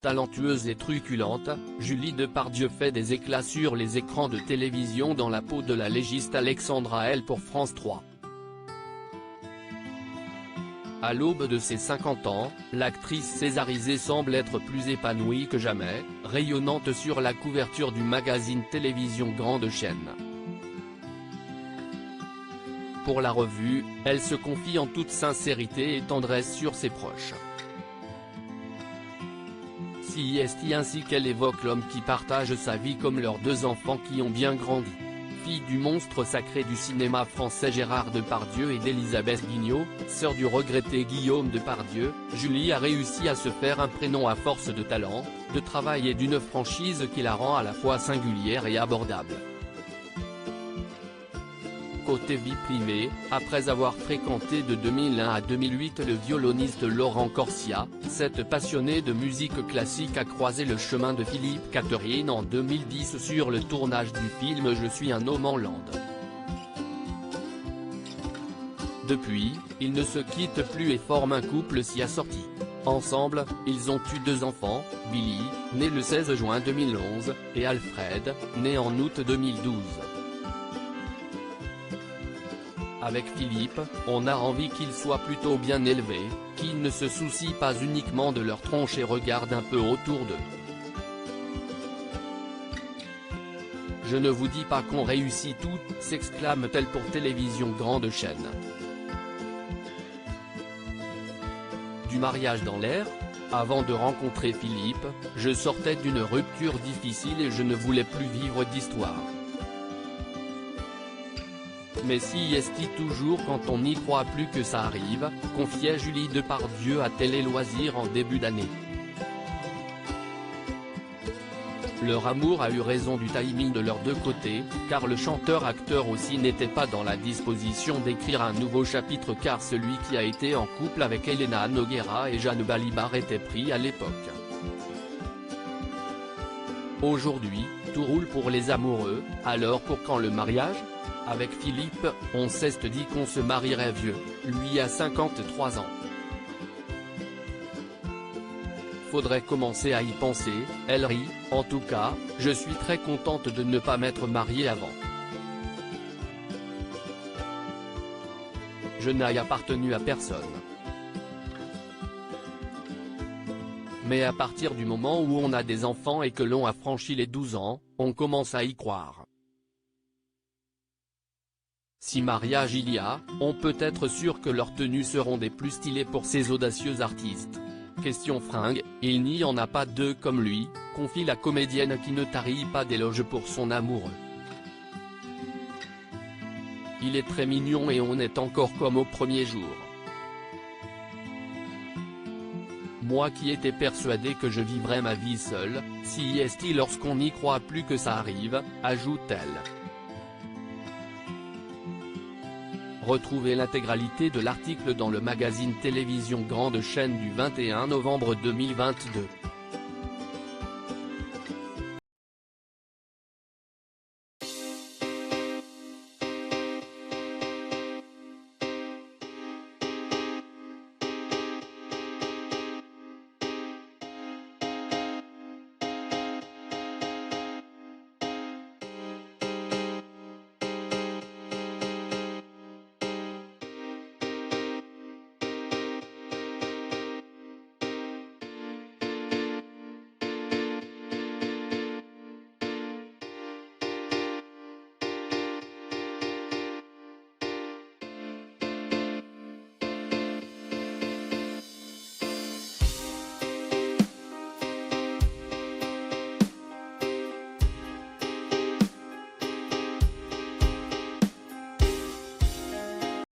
Talentueuse et truculente, Julie Depardieu fait des éclats sur les écrans de télévision dans la peau de la légiste Alexandra L pour France 3. À l'aube de ses 50 ans, l'actrice césarisée semble être plus épanouie que jamais, rayonnante sur la couverture du magazine télévision Grande Chaîne. Pour la revue, elle se confie en toute sincérité et tendresse sur ses proches. CIST ainsi qu'elle évoque l'homme qui partage sa vie comme leurs deux enfants qui ont bien grandi. Fille du monstre sacré du cinéma français Gérard Depardieu et d'Elisabeth Guignot, sœur du regretté Guillaume Depardieu, Julie a réussi à se faire un prénom à force de talent, de travail et d'une franchise qui la rend à la fois singulière et abordable. Côté vie privée, après avoir fréquenté de 2001 à 2008 le violoniste Laurent Corsia, cette passionnée de musique classique a croisé le chemin de Philippe Catherine en 2010 sur le tournage du film Je suis un homme en Lande. Depuis, ils ne se quittent plus et forment un couple si assorti. Ensemble, ils ont eu deux enfants, Billy, né le 16 juin 2011, et Alfred, né en août 2012. Avec Philippe, on a envie qu'ils soient plutôt bien élevés, qu'ils ne se soucient pas uniquement de leur tronche et regardent un peu autour d'eux. Je ne vous dis pas qu'on réussit tout, s'exclame-t-elle pour télévision Grande Chaîne. Du mariage dans l'air ? Avant de rencontrer Philippe, je sortais d'une rupture difficile et je ne voulais plus vivre d'histoire. Mais si est-il toujours quand on n'y croit plus que ça arrive, confiait Julie Depardieu à Télé Loisirs en début d'année. Leur amour a eu raison du timing de leurs deux côtés, car le chanteur-acteur aussi n'était pas dans la disposition d'écrire un nouveau chapitre car celui qui a été en couple avec Elena Noguera et Jeanne Balibar était pris à l'époque. Aujourd'hui, tout roule pour les amoureux, alors pour quand le mariage ? Avec Philippe, on s'est dit qu'on se marierait vieux, lui a 53 ans. Faudrait commencer à y penser, elle rit, en tout cas, je suis très contente de ne pas m'être mariée avant. Je n'ai appartenu à personne. Mais à partir du moment où on a des enfants et que l'on a franchi les 12 ans, on commence à y croire. Si mariage il y a, on peut être sûr que leurs tenues seront des plus stylées pour ces audacieux artistes. Question fringue, il n'y en a pas deux comme lui, confie la comédienne qui ne tarit pas d'éloges pour son amoureux. Il est très mignon et on est encore comme au premier jour. Moi qui étais persuadée que je vivrais ma vie seule, si est-il lorsqu'on n'y croit plus que ça arrive, ajoute-t-elle. Retrouvez l'intégralité de l'article dans le magazine télévision Grande Chaîne du 21 novembre 2022.